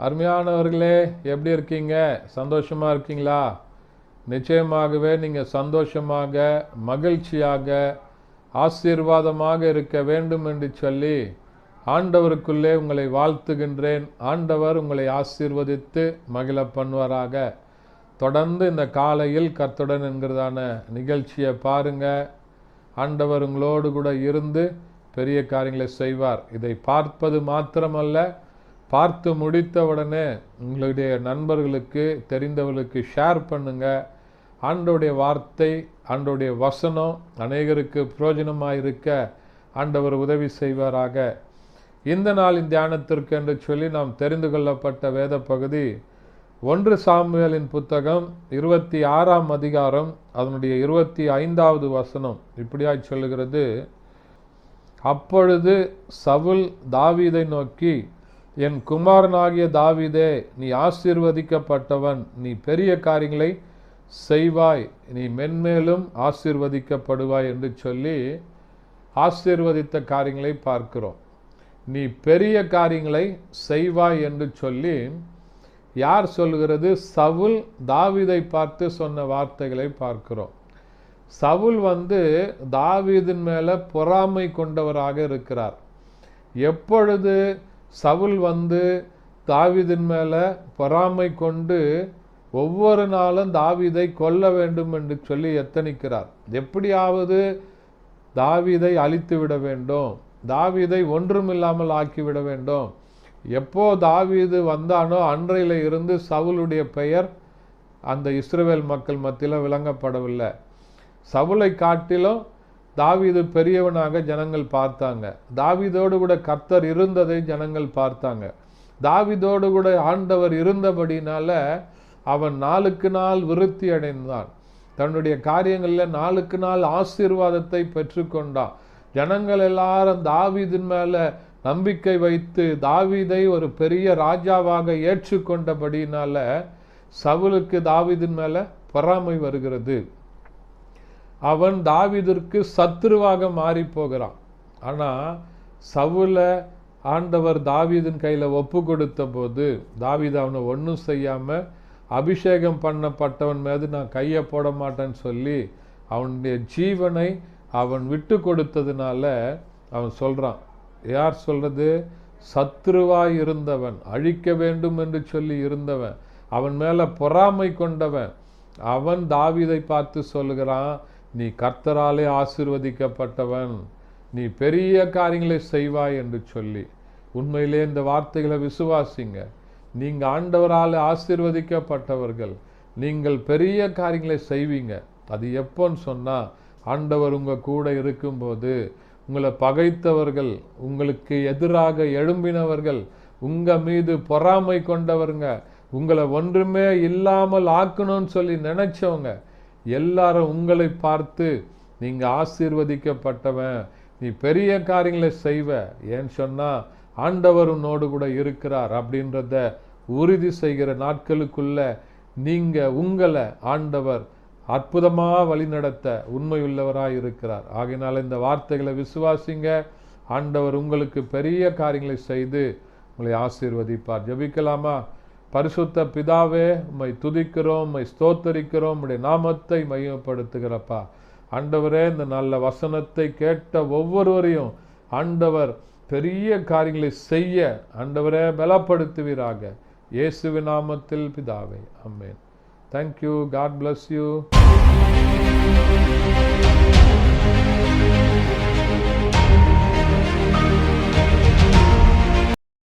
அருமையானவர்களே, எப்படி இருக்கீங்க? சந்தோஷமாக இருக்கீங்களா? நிச்சயமாகவே நீங்கள் சந்தோஷமாக, மகிழ்ச்சியாக, ஆசீர்வாதமாக இருக்க வேண்டும் என்று சொல்லி ஆண்டவருக்குள்ளே உங்களை வாழ்த்துகின்றேன். ஆண்டவர் உங்களை ஆசீர்வதித்து மகிழ பண்ணுவாராக. தொடர்ந்து இந்த காலையில் கர்த்தருடன் என்கிறதான நிகழ்ச்சியை பாருங்க. ஆண்டவர் உங்களோடு கூட இருந்து பெரிய காரியங்களை செய்வார். இதை பார்ப்பது மாத்திரமல்ல, பார்த்து முடித்தவுடனே உங்களுடைய நண்பர்களுக்கு, தெரிந்தவர்களுக்கு ஷேர் பண்ணுங்க. ஆண்டவருடைய வார்த்தை, ஆண்டவருடைய வசனம் அநேகருக்கு பிரயோஜனமாக இருக்க ஆண்டவர் உதவி செய்வாராக. இந்த நாளின் தியானத்திற்கு என்று சொல்லி நாம் தெரிந்து கொள்ளப்பட்ட வேத பகுதி 1 சாமுவேலின் புத்தகம் 26ஆம் அதிகாரம் அதனுடைய 25வது வசனம் இப்படியாய் சொல்லுகிறது. அப்பொழுது சவுல் தாவீதை நோக்கி, என் குமாரனாகிய தாவீதே, நீ ஆசீர்வதிக்கப்பட்டவன், நீ பெரிய காரியங்களை செய்வாய், நீ மென்மேலும் ஆசீர்வதிக்கப்படுவாய் என்று சொல்லி ஆசீர்வதித்த காரியங்களை பார்க்கிறோம். நீ பெரிய காரியங்களை செய்வாய் என்று சொல்லி யார் சொல்கிறது? சவுல் தாவீதை பார்த்து சொன்ன வார்த்தைகளை பார்க்கிறோம். சவுல் தாவீதின் மேல பொறாமை கொண்டவராக இருக்கிறார். எப்பொழுது சவுல் தாவீதின் மேல பொறாமை கொண்டு ஒவ்வொரு நாளும் தாவீதை கொல்ல வேண்டும் என்று சொல்லி எத்தனிக்கிறார். எப்படியாவது தாவீதை அழித்து விட வேண்டும், தாவீதை ஒன்றுமில்லாமல் ஆக்கிவிட வேண்டும். எப்போ தாவீது வந்தானோ அன்றையில இருந்து சவுலுடைய பெயர் அந்த இஸ்ரவேல் மக்கள் மத்தியில் விளங்கப்படவில்லை. சவுலை காட்டிலும் தாவீது பெரியவனாக ஜனங்கள் பார்த்தாங்க. தாவீதோடு கூட கர்த்தர் இருந்ததை ஜனங்கள் பார்த்தாங்க. தாவீதோடு கூட ஆண்டவர் இருந்தபடினால அவன் நாளுக்கு நாள் விருத்தி அடைந்தான். தன்னுடைய காரியங்களில் நாளுக்கு நாள் ஆசீர்வாதத்தை பெற்றுக்கொண்டான். ஜனங்கள் எல்லாரும் தாவீதின் மேல நம்பிக்கை வைத்து தாவீதை ஒரு பெரிய ராஜாவாக ஏற்றுக்கொண்டபடினால சவுலுக்கு தாவீதின் மேல பொறாமை வருகிறது. அவன் தாவீதிற்கு சத்துருவாக மாறி போகிறான். ஆனா சவுலை ஆண்டவர் தாவீதின் கையில ஒப்பு கொடுத்த போது தாவீது அவனை ஒன்றும் செய்யாம, அபிஷேகம் பண்ணப்பட்டவன் மீது நான் கையை போட மாட்டேன்னு சொல்லி அவனுடைய ஜீவனை அவன் விட்டு கொடுத்ததுனால அவன் சொல்றான். யார் சொல்றது? சத்துருவாய் இருந்தவன், அழிக்க வேண்டும் என்று சொல்லி இருந்தவன், அவன் மேல பொறாமை கொண்டவன், அவன் தாவீதை பார்த்து சொல்லுகிறான், நீ கர்த்தராலே ஆசீர்வதிக்கப்பட்டவன், நீ பெரிய காரியங்களை செய்வாய் என்று சொல்லி. உண்மையிலே இந்த வார்த்தைகளை விசுவாசிங்க. நீங்க ஆண்டவரால் ஆசீர்வதிக்கப்பட்டவர்கள், நீங்கள் பெரிய காரியங்களை செய்வீங்க. அது எப்போன்னு சொன்னா, ஆண்டவர் உங்க கூட இருக்கும்போது. உங்களை பகைத்தவர்கள், உங்களுக்கு எதிராக எழும்பினவர்கள், உங்க மீது பொறாமை கொண்டவங்க, உங்களை ஒன்றுமே இல்லாமல் ஆக்கணும்னு சொல்லி நினைச்சவங்க எல்லாரும் உங்களை பார்த்து நீங்க ஆசீர்வதிக்கப்பட்டவன், நீ பெரிய காரியங்களை செய்வ, ஏன்னு சொன்னா ஆண்டவர் உன்னோடு கூட இருக்கிறார் அப்படின்றத உறுதி செய்கிற நாட்களுக்குள்ள நீங்க உங்களை ஆண்டவர் அற்புதமா வழிநடத்த உண்மையுள்ளவராய் இருக்கிறார். ஆகையினால இந்த வார்த்தைகளை விசுவாசிங்க. ஆண்டவர் உங்களுக்கு பெரிய காரியங்களை செய்து உங்களை ஆசீர்வதிப்பார். ஜெபிக்கலாமா? பரிசுத்த பிதாவே, உம்மை துதிக்கிறோம், உம்மை ஸ்தோத்தரிக்கிறோம், உம்முடைய நாமத்தை மகிமைப்படுத்துகிறப்பா. ஆண்டவரே, இந்த நல்ல வசனத்தை கேட்ட ஒவ்வொருவரையும் ஆண்டவர் பெரிய காரியங்களை செய்ய ஆண்டவரே பலப்படுத்துவீராக. இயேசுவின் நாமத்தில் பிதாவே, ஆமென். Thank you. God bless you.